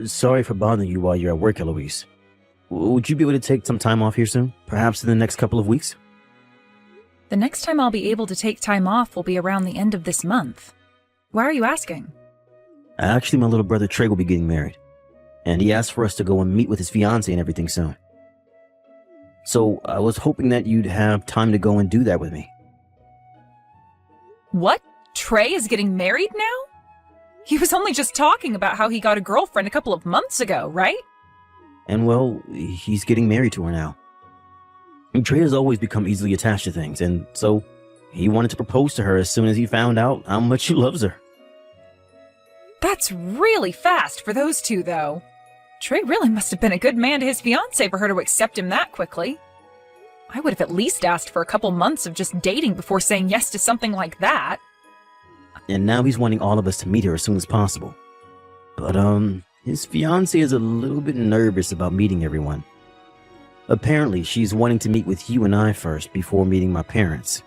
Sorry for bothering you while you're at work, Eloise. Would you be able to take some time off here soon? Perhaps in the next couple of weeks? The next time I'll be able to take time off will be around the end of this month. Why are you asking? Actually, my little brother Trey will be getting married. And he asked for us to go and meet with his fiancée and everything soon. So I was hoping that you'd have time to go and do that with me. What? Trey is getting married now? He was only just talking about how he got a girlfriend a couple of months ago, right? And well, he's getting married to her now. And Trey has always become easily attached to things, and so he wanted to propose to her as soon as he found out how much he loves her. That's really fast for those two, though. Trey really must have been a good man to his fiancée for her to accept him that quickly. I would have at least asked for a couple months of just dating before saying yes to something like that. And now he's wanting all of us to meet her as soon as possible. But, his fiancée is a little bit nervous about meeting everyone. Apparently, she's wanting to meet with you and I first before meeting my parents.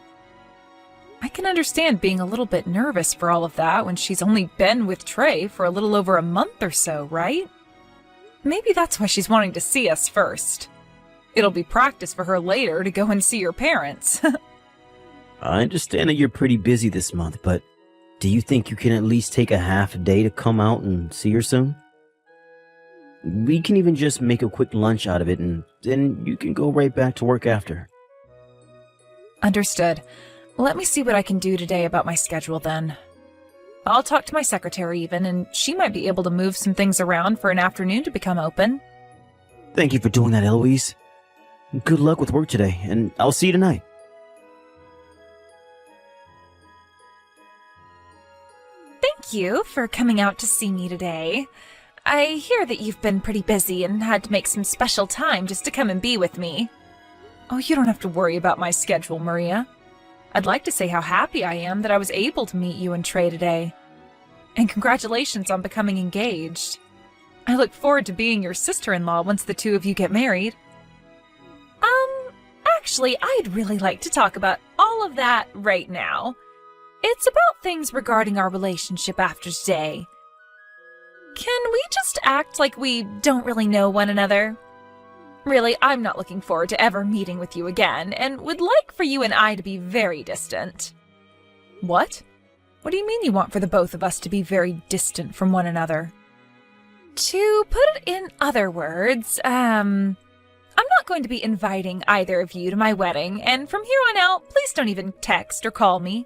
I can understand being a little bit nervous for all of that when she's only been with Trey for a little over a month or so, right? Maybe that's why she's wanting to see us first. It'll be practice for her later to go and see your parents. I understand that you're pretty busy this month, but do you think you can at least take a half a day to come out and see her soon? We can even just make a quick lunch out of it, and then you can go right back to work after. Understood. Let me see what I can do today about my schedule then. I'll talk to my secretary even, and she might be able to move some things around for an afternoon to become open. Thank you for doing that, Eloise. Good luck with work today, and I'll see you tonight. Thank you for coming out to see me today. I hear that you've been pretty busy and had to make some special time just to come and be with me. Oh, you don't have to worry about my schedule, Maria. I'd like to say how happy I am that I was able to meet you and Trey today. And congratulations on becoming engaged. I look forward to being your sister-in-law once the two of you get married. Actually, I'd really like to talk about all of that right now. It's about things regarding our relationship after today. Can we just act like we don't really know one another? Really, I'm not looking forward to ever meeting with you again, and would like for you and I to be very distant. What? What do you mean you want for the both of us to be very distant from one another? To put it in other words, I'm not going to be inviting either of you to my wedding, and from here on out, please don't even text or call me.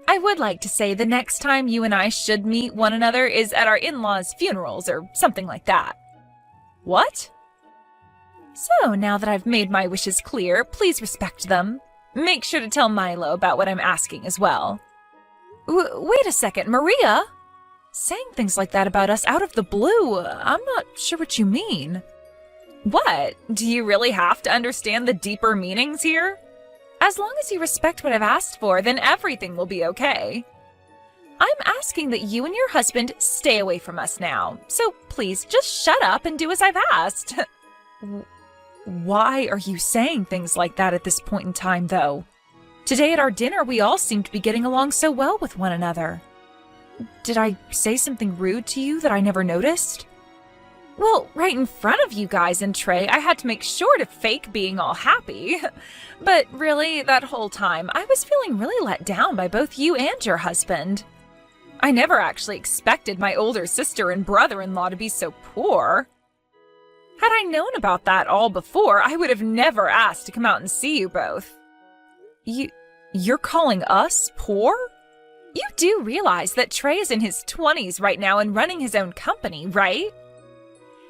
I would like to say the next time you and I should meet one another is at our in-laws' funerals or something like that. What? So, now that I've made my wishes clear, please respect them. Make sure to tell Milo about what I'm asking as well. Wait a second, Maria? Saying things like that about us out of the blue, I'm not sure what you mean. What? Do you really have to understand the deeper meanings here? As long as you respect what I've asked for, then everything will be okay. I'm asking that you and your husband stay away from us now, so please just shut up and do as I've asked. Why are you saying things like that at this point in time, though? Today at our dinner, we all seem to be getting along so well with one another. Did I say something rude to you that I never noticed? Well, right in front of you guys and Trey, I had to make sure to fake being all happy. But really, that whole time, I was feeling really let down by both you and your husband. I never actually expected my older sister and brother-in-law to be so poor. Had I known about that all before, I would have never asked to come out and see you both. You're calling us poor? You do realize that Trey is in his 20s right now and running his own company, right?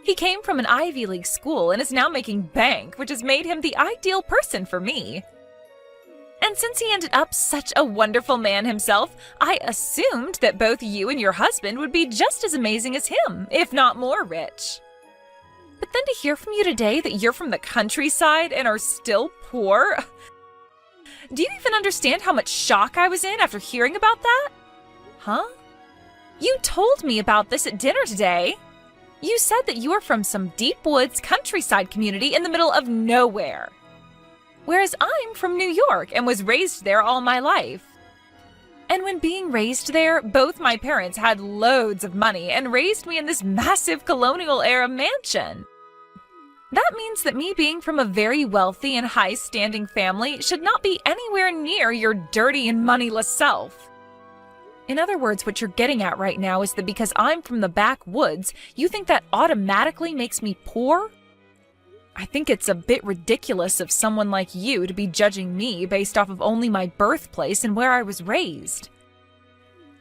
He came from an Ivy League school and is now making bank, which has made him the ideal person for me. And since he ended up such a wonderful man himself, I assumed that both you and your husband would be just as amazing as him, if not more rich. But then to hear from you today that you're from the countryside and are still poor... Do you even understand how much shock I was in after hearing about that? Huh? You told me about this at dinner today. You said that you are from some deep woods countryside community in the middle of nowhere. Whereas I'm from New York and was raised there all my life. And when being raised there, both my parents had loads of money and raised me in this massive colonial-era mansion. That means that me being from a very wealthy and high-standing family should not be anywhere near your dirty and moneyless self. In other words, what you're getting at right now is that because I'm from the backwoods, you think that automatically makes me poor? I think it's a bit ridiculous of someone like you to be judging me based off of only my birthplace and where I was raised.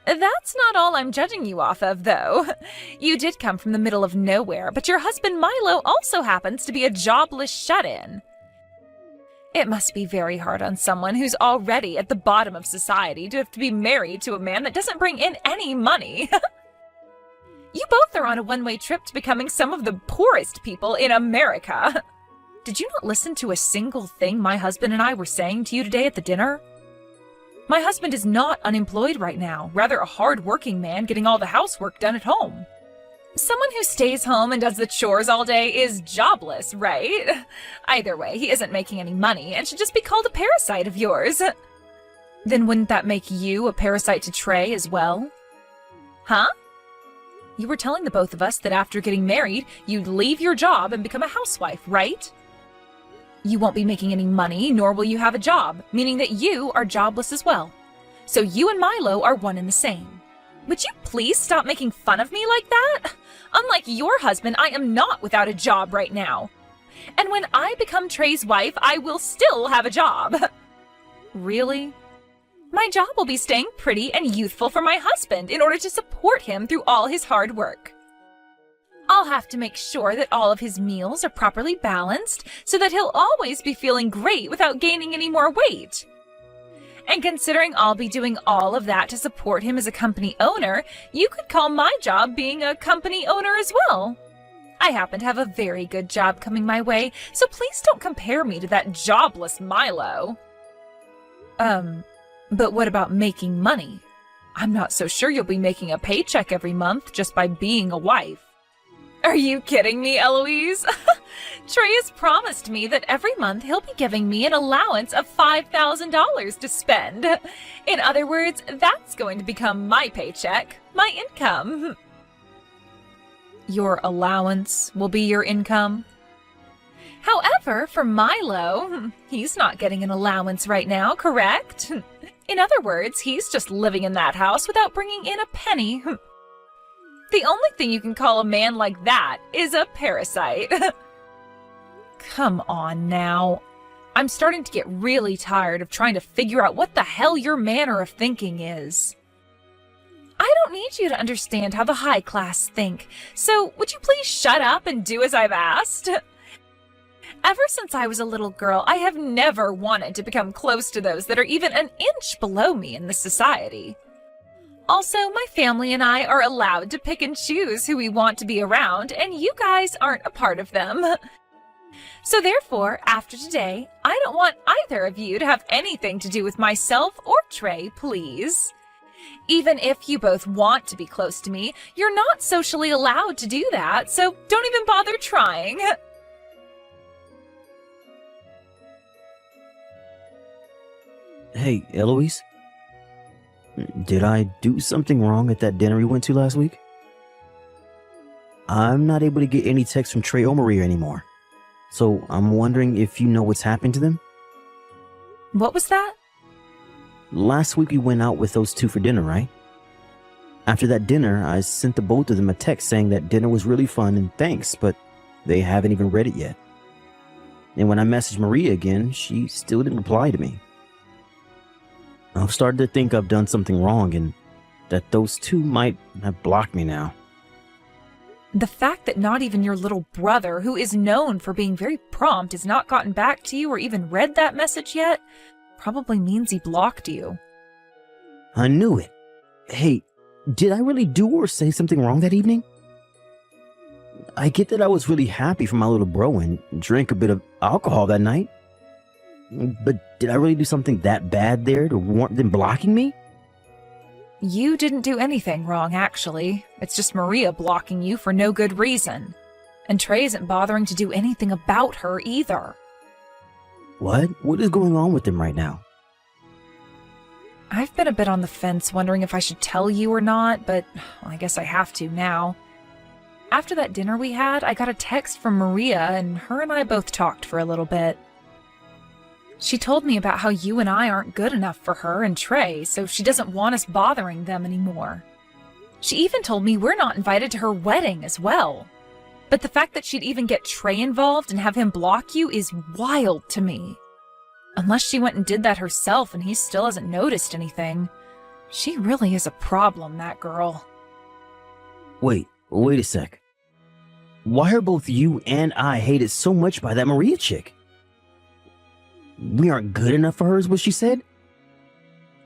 That's not all I'm judging you off of, though. You did come from the middle of nowhere, but your husband Milo also happens to be a jobless shut-in. It must be very hard on someone who's already at the bottom of society to have to be married to a man that doesn't bring in any money. You both are on a one-way trip to becoming some of the poorest people in America. Did you not listen to a single thing my husband and I were saying to you today at the dinner? My husband is not unemployed right now, rather a hard-working man getting all the housework done at home. Someone who stays home and does the chores all day is jobless, right? Either way, he isn't making any money and should just be called a parasite of yours. Then wouldn't that make you a parasite to Trey as well? Huh? You were telling the both of us that after getting married, you'd leave your job and become a housewife, right? You won't be making any money, nor will you have a job, meaning that you are jobless as well. So you and Milo are one and the same. Would you please stop making fun of me like that? Unlike your husband, I am not without a job right now. And when I become Trey's wife, I will still have a job. Really? My job will be staying pretty and youthful for my husband in order to support him through all his hard work. I'll have to make sure that all of his meals are properly balanced so that he'll always be feeling great without gaining any more weight. And considering I'll be doing all of that to support him as a company owner, you could call my job being a company owner as well. I happen to have a very good job coming my way, so please don't compare me to that jobless Milo. But what about making money? I'm not so sure you'll be making a paycheck every month just by being a wife. Are you kidding me, Eloise? Trey has promised me that every month he'll be giving me an allowance of $5,000 to spend. In other words, that's going to become my paycheck, my income. Your allowance will be your income? However, for Milo, he's not getting an allowance right now, correct? In other words, he's just living in that house without bringing in a penny. The only thing you can call a man like that is a parasite. Come on now. I'm starting to get really tired of trying to figure out what the hell your manner of thinking is. I don't need you to understand how the high class think, so would you please shut up and do as I've asked? Ever since I was a little girl, I have never wanted to become close to those that are even an inch below me in this society. Also, my family and I are allowed to pick and choose who we want to be around, and you guys aren't a part of them. So therefore, after today, I don't want either of you to have anything to do with myself or Trey, please. Even if you both want to be close to me, you're not socially allowed to do that, so don't even bother trying. Hey, Eloise? Did I do something wrong at that dinner we went to last week? I'm not able to get any texts from Trey or Maria anymore. So I'm wondering if you know what's happened to them? What was that? Last week we went out with those two for dinner, right? After that dinner, I sent the both of them a text saying that dinner was really fun and thanks, but they haven't even read it yet. And when I messaged Maria again, she still didn't reply to me. I've started to think I've done something wrong and that those two might have blocked me now. The fact that not even your little brother, who is known for being very prompt, has not gotten back to you or even read that message yet, probably means he blocked you. I knew it. Hey, did I really do or say something wrong that evening? I get that I was really happy for my little bro and drank a bit of alcohol that night. But did I really do something that bad there to warrant them blocking me? You didn't do anything wrong, actually. It's just Maria blocking you for no good reason. And Trey isn't bothering to do anything about her either. What? What is going on with them right now? I've been a bit on the fence, wondering if I should tell you or not, but I guess I have to now. After that dinner we had, I got a text from Maria, and her and I both talked for a little bit. She told me about how you and I aren't good enough for her and Trey, so she doesn't want us bothering them anymore. She even told me we're not invited to her wedding as well. But the fact that she'd even get Trey involved and have him block you is wild to me. Unless she went and did that herself and he still hasn't noticed anything. She really is a problem, that girl. Wait a sec. Why are both you and I hated so much by that Maria chick? We aren't good enough for her, is what she said?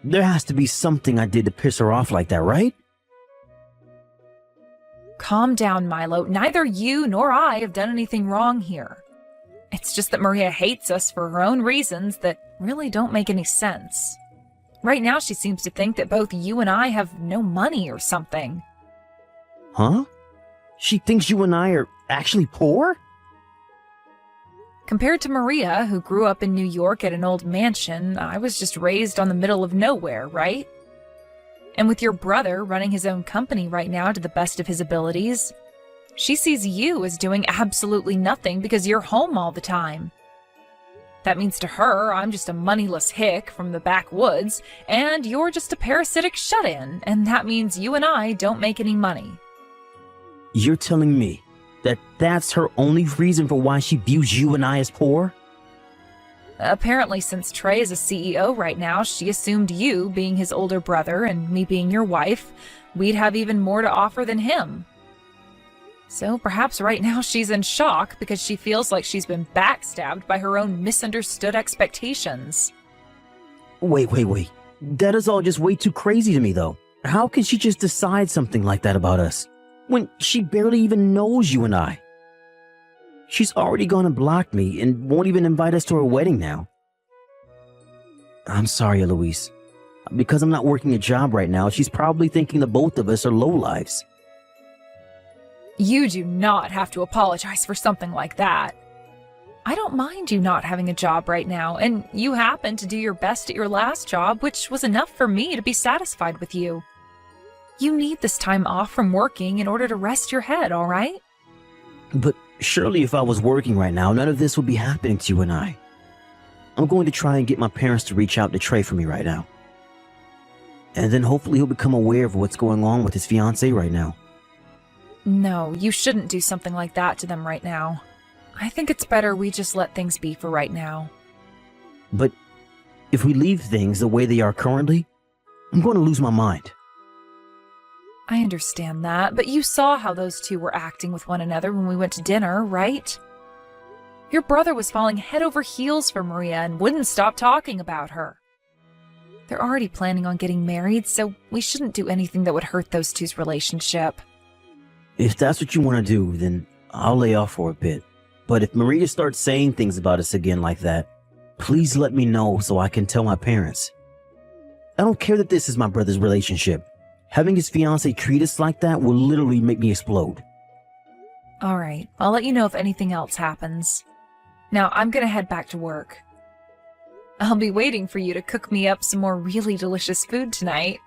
There has to be something I did to piss her off like that, right? Calm down, Milo. Neither you nor I have done anything wrong here. It's just that Maria hates us for her own reasons that really don't make any sense. Right now she seems to think that both you and I have no money or something. Huh? She thinks you and I are actually poor? Compared to Maria, who grew up in New York at an old mansion, I was just raised on the middle of nowhere, right? And with your brother running his own company right now to the best of his abilities, she sees you as doing absolutely nothing because you're home all the time. That means to her, I'm just a moneyless hick from the backwoods, and you're just a parasitic shut-in, and that means you and I don't make any money. You're telling me that that's her only reason for why she views you and I as poor? Apparently, since Trey is a CEO right now, she assumed you, being his older brother and me being your wife, we'd have even more to offer than him. So perhaps right now she's in shock because she feels like she's been backstabbed by her own misunderstood expectations. Wait. That is all just way too crazy to me, though. How can she just decide something like that about us when she barely even knows you and I? She's already gone and blocked me and won't even invite us to her wedding now. I'm sorry, Eloise. Because I'm not working a job right now, she's probably thinking the both of us are lowlives. You do not have to apologize for something like that. I don't mind you not having a job right now, and you happened to do your best at your last job, which was enough for me to be satisfied with you. You need this time off from working in order to rest your head, all right? But surely if I was working right now, none of this would be happening to you and I. I'm going to try and get my parents to reach out to Trey for me right now. And then hopefully he'll become aware of what's going on with his fiancée right now. No, you shouldn't do something like that to them right now. I think it's better we just let things be for right now. But if we leave things the way they are currently, I'm going to lose my mind. I understand that, but you saw how those two were acting with one another when we went to dinner, right? Your brother was falling head over heels for Maria and wouldn't stop talking about her. They're already planning on getting married, so we shouldn't do anything that would hurt those two's relationship. If that's what you want to do, then I'll lay off for a bit. But if Maria starts saying things about us again like that, please let me know so I can tell my parents. I don't care that this is my brother's relationship. Having his fiancée treat us like that will literally make me explode. All right, I'll let you know if anything else happens. Now, I'm gonna head back to work. I'll be waiting for you to cook me up some more really delicious food tonight.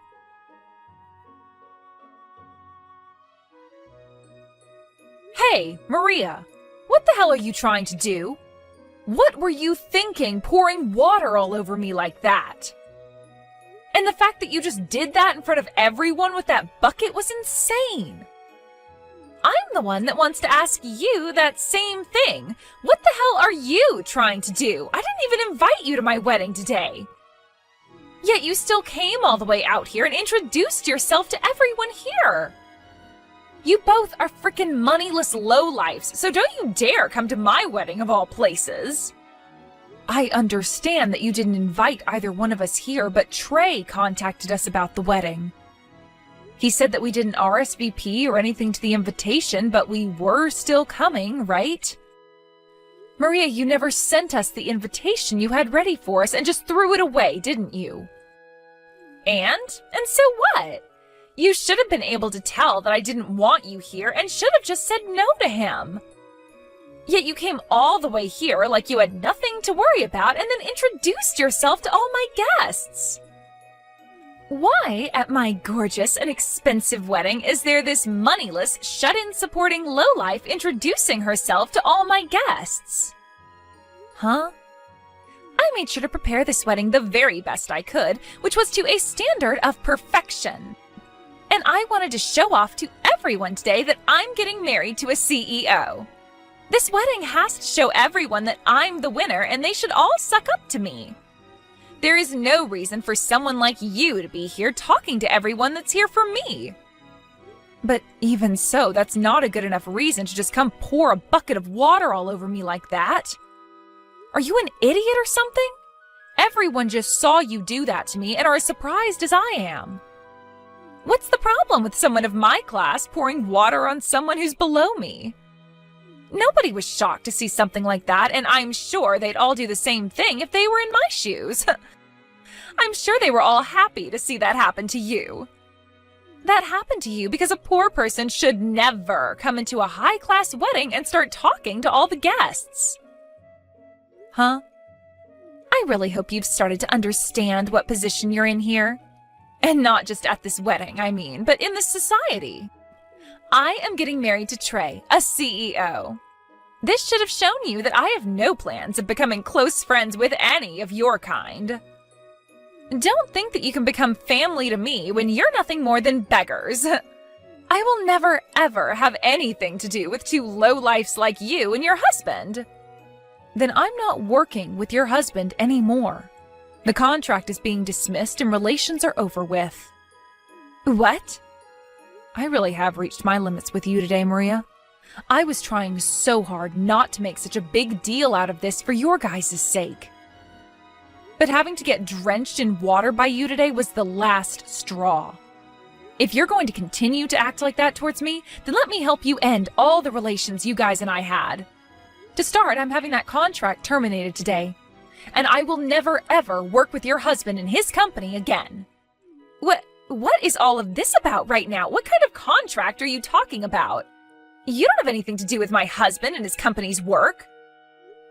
Hey, Maria! What the hell are you trying to do? What were you thinking, pouring water all over me like that? And the fact that you just did that in front of everyone with that bucket was insane. I'm the one that wants to ask you that same thing. What the hell are you trying to do? I didn't even invite you to my wedding today. Yet you still came all the way out here and introduced yourself to everyone here. You both are frickin' moneyless lowlifes, so don't you dare come to my wedding of all places. I understand that you didn't invite either one of us here, but Trey contacted us about the wedding. He said that we didn't RSVP or anything to the invitation, but we were still coming, right? Maria, you never sent us the invitation you had ready for us and just threw it away, didn't you? And so what? You should have been able to tell that I didn't want you here and should have just said no to him. Yet you came all the way here like you had nothing to worry about and then introduced yourself to all my guests. Why, at my gorgeous and expensive wedding, is there this moneyless, shut-in supporting lowlife introducing herself to all my guests? Huh? I made sure to prepare this wedding the very best I could, which was to a standard of perfection. And I wanted to show off to everyone today that I'm getting married to a CEO. This wedding has to show everyone that I'm the winner and they should all suck up to me. There is no reason for someone like you to be here talking to everyone that's here for me. But even so, that's not a good enough reason to just come pour a bucket of water all over me like that. Are you an idiot or something? Everyone just saw you do that to me and are as surprised as I am. What's the problem with someone of my class pouring water on someone who's below me? Nobody was shocked to see something like that, and I'm sure they'd all do the same thing if they were in my shoes. I'm sure they were all happy to see that happen to you. That happened to you because a poor person should never come into a high-class wedding and start talking to all the guests. Huh? I really hope you've started to understand what position you're in here. And not just at this wedding, I mean, but in this society. I am getting married to Trey, a CEO. This should have shown you that I have no plans of becoming close friends with any of your kind. Don't think that you can become family to me when you're nothing more than beggars. I will never, ever have anything to do with two lowlifes like you and your husband. Then I'm not working with your husband anymore. The contract is being dismissed and relations are over with. What? I really have reached my limits with you today, Maria. I was trying so hard not to make such a big deal out of this for your guys' sake. But having to get drenched in water by you today was the last straw. If you're going to continue to act like that towards me, then let me help you end all the relations you guys and I had. To start, I'm having that contract terminated today. And I will never ever work with your husband and his company again. What is all of this about right now? What kind of contract are you talking about? You don't have anything to do with my husband and his company's work.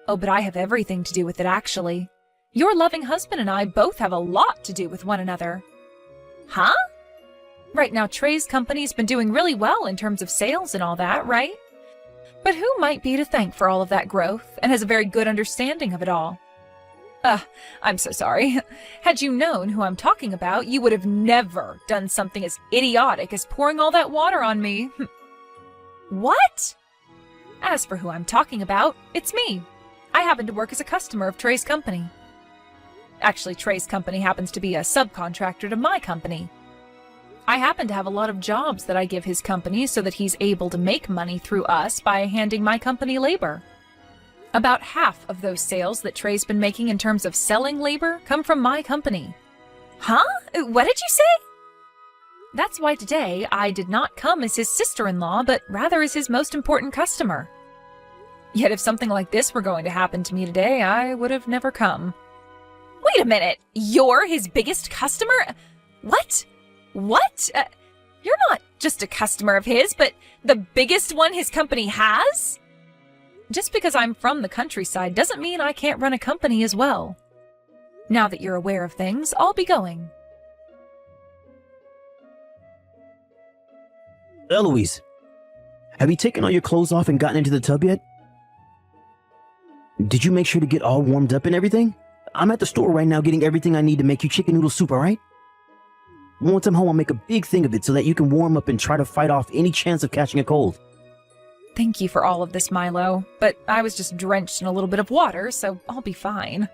Oh, but I have everything to do with it, actually. Your loving husband and I both have a lot to do with one another. Huh? Right now, Trey's company's been doing really well in terms of sales and all that, right? But who might be to thank for all of that growth and has a very good understanding of it all? I'm so sorry. Had you known who I'm talking about, you would have never done something as idiotic as pouring all that water on me. What? As for who I'm talking about, it's me. I happen to work as a customer of Trey's company. Actually, Trey's company happens to be a subcontractor to my company. I happen to have a lot of jobs that I give his company so that he's able to make money through us by handing my company labor. About half of those sales that Trey's been making in terms of selling labor come from my company. Huh? What did you say? That's why today I did not come as his sister-in-law, but rather as his most important customer. Yet if something like this were going to happen to me today, I would have never come. Wait a minute, you're his biggest customer? What? What? You're not just a customer of his, but the biggest one his company has? Just because I'm from the countryside doesn't mean I can't run a company as well. Now that you're aware of things, I'll be going. Eloise, have you taken all your clothes off and gotten into the tub yet? Did you make sure to get all warmed up and everything? I'm at the store right now getting everything I need to make you chicken noodle soup, alright? Once I'm home, I'll make a big thing of it so that you can warm up and try to fight off any chance of catching a cold. Thank you for all of this, Milo, but I was just drenched in a little bit of water, so I'll be fine.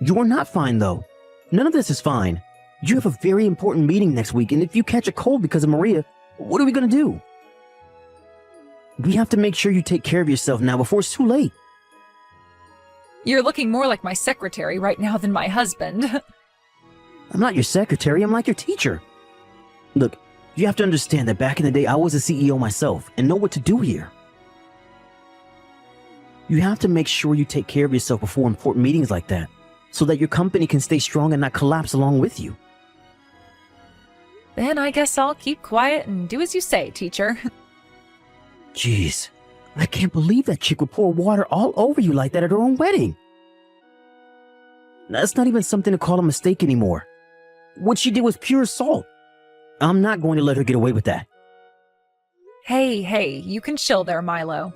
You're not fine, though. None of this is fine. You have a very important meeting next week, and if you catch a cold because of Maria, what are we gonna do? We have to make sure you take care of yourself now before it's too late. You're looking more like my secretary right now than my husband. I'm not your secretary, I'm like your teacher. Look, you have to understand that back in the day, I was a CEO myself and know what to do here. You have to make sure you take care of yourself before important meetings like that, so that your company can stay strong and not collapse along with you. Then I guess I'll keep quiet and do as you say, teacher. Jeez, I can't believe that chick would pour water all over you like that at her own wedding. That's not even something to call a mistake anymore. What she did was pure assault. I'm not going to let her get away with that. Hey, you can chill there, Milo.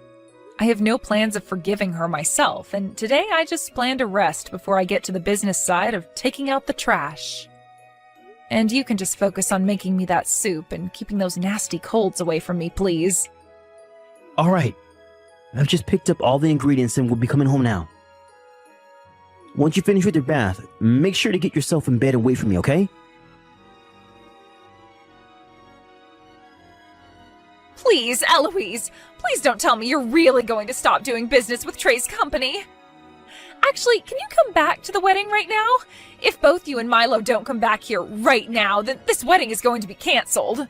I have no plans of forgiving her myself, and today I just plan to rest before I get to the business side of taking out the trash. And you can just focus on making me that soup and keeping those nasty colds away from me, please. All right. I've just picked up all the ingredients and will be coming home now. Once you finish with your bath, make sure to get yourself in bed and wait for me, okay? Please, Eloise, please don't tell me you're really going to stop doing business with Trey's company. Actually, can you come back to the wedding right now? If both you and Milo don't come back here right now, then this wedding is going to be canceled.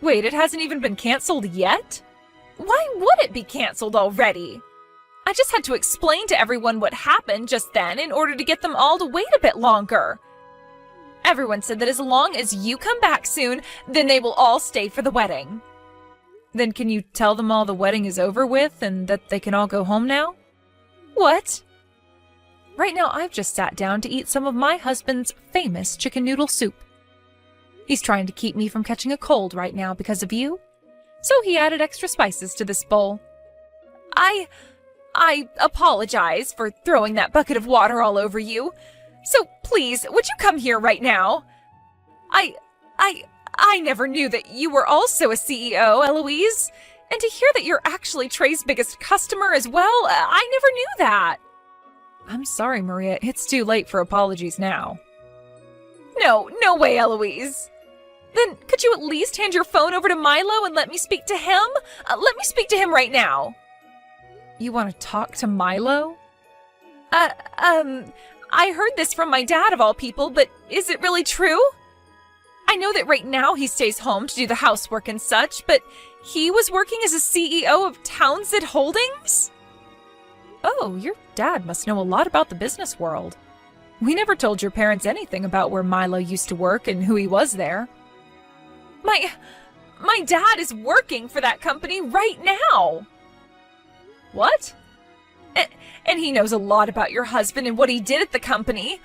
Wait, it hasn't even been canceled yet? Why would it be canceled already? I just had to explain to everyone what happened just then in order to get them all to wait a bit longer. Everyone said that as long as you come back soon, then they will all stay for the wedding. Then can you tell them all the wedding is over with and that they can all go home now? What? Right now I've just sat down to eat some of my husband's famous chicken noodle soup. He's trying to keep me from catching a cold right now because of you. So he added extra spices to this bowl. I apologize for throwing that bucket of water all over you. So please, would you come here right now? I never knew that you were also a CEO, Eloise. And to hear that you're actually Trey's biggest customer as well, I never knew that. I'm sorry, Maria. It's too late for apologies now. No way, Eloise. Then could you at least hand your phone over to Milo and let me speak to him? Let me speak to him right now. You want to talk to Milo? I heard this from my dad of all people, but is it really true? I know that right now he stays home to do the housework and such, but he was working as a CEO of Townsend Holdings? Oh, your dad must know a lot about the business world. We never told your parents anything about where Milo used to work and who he was there. My dad is working for that company right now. What? And he knows a lot about your husband and what he did at the company.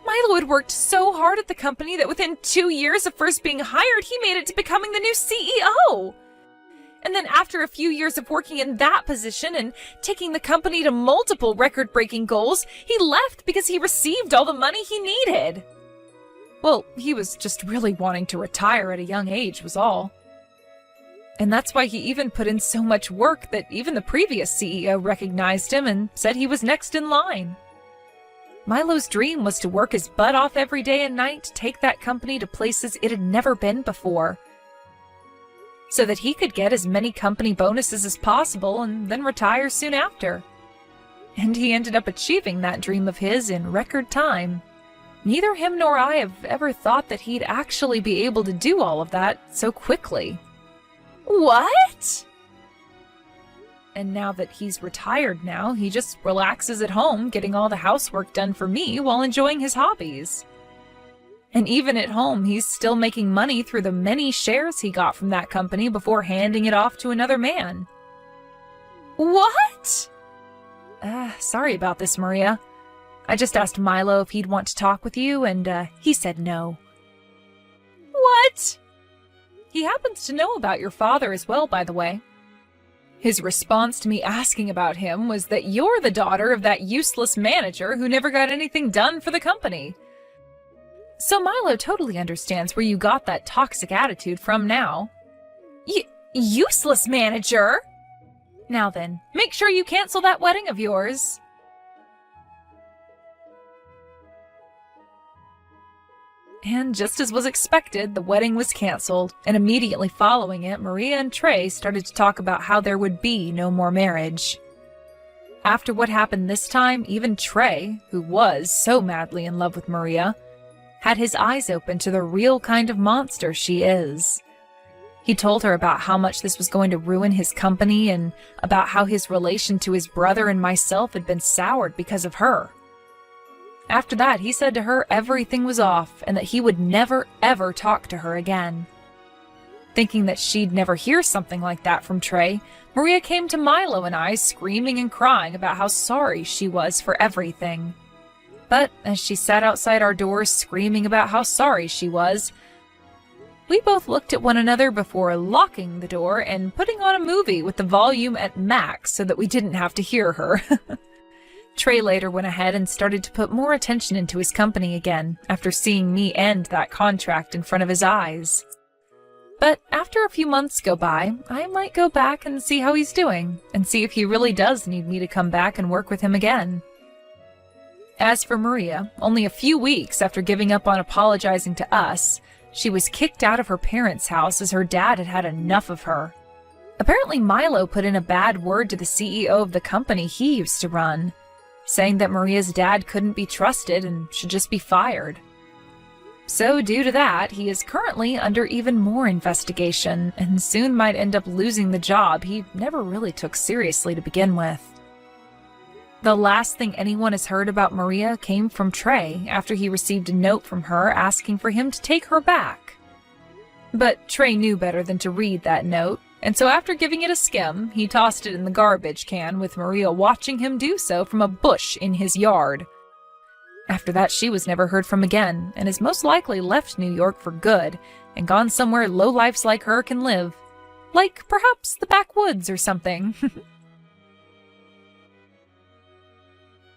Milo had worked so hard at the company that within 2 years of first being hired, he made it to becoming the new CEO. And then after a few years of working in that position and taking the company to multiple record-breaking goals, he left because he received all the money he needed. Well, he was just really wanting to retire at a young age was all. And that's why he even put in so much work that even the previous CEO recognized him and said he was next in line. Milo's dream was to work his butt off every day and night to take that company to places it had never been before, so that he could get as many company bonuses as possible and then retire soon after. And he ended up achieving that dream of his in record time. Neither him nor I have ever thought that he'd actually be able to do all of that so quickly. What? And now that he's retired now, he just relaxes at home, getting all the housework done for me while enjoying his hobbies. And even at home, he's still making money through the many shares he got from that company before handing it off to another man. What? Sorry about this, Maria. I just asked Milo if he'd want to talk with you, and he said no. What? He happens to know about your father as well, by the way. His response to me asking about him was that you're the daughter of that useless manager who never got anything done for the company. So Milo totally understands where you got that toxic attitude from now. Useless manager? Now then, make sure you cancel that wedding of yours. And just as was expected, the wedding was canceled, and immediately following it, Maria and Trey started to talk about how there would be no more marriage. After what happened this time, even Trey, who was so madly in love with Maria, had his eyes open to the real kind of monster she is. He told her about how much this was going to ruin his company and about how his relation to his brother and myself had been soured because of her. After that, he said to her everything was off and that he would never, ever talk to her again. Thinking that she'd never hear something like that from Trey, Maria came to Milo and I screaming and crying about how sorry she was for everything. But as she sat outside our doors screaming about how sorry she was, we both looked at one another before locking the door and putting on a movie with the volume at max so that we didn't have to hear her. Trey later went ahead and started to put more attention into his company again after seeing me end that contract in front of his eyes. But after a few months go by, I might go back and see how he's doing and see if he really does need me to come back and work with him again. As for Maria, only a few weeks after giving up on apologizing to us, she was kicked out of her parents' house as her dad had had enough of her. Apparently Milo put in a bad word to the CEO of the company he used to run, saying that Maria's dad couldn't be trusted and should just be fired. So due to that, he is currently under even more investigation and soon might end up losing the job he never really took seriously to begin with. The last thing anyone has heard about Maria came from Trey after he received a note from her asking for him to take her back. But Trey knew better than to read that note, and so after giving it a skim, he tossed it in the garbage can with Maria watching him do so from a bush in his yard. After that, she was never heard from again, and has most likely left New York for good and gone somewhere lowlifes like her can live. Like perhaps the backwoods or something.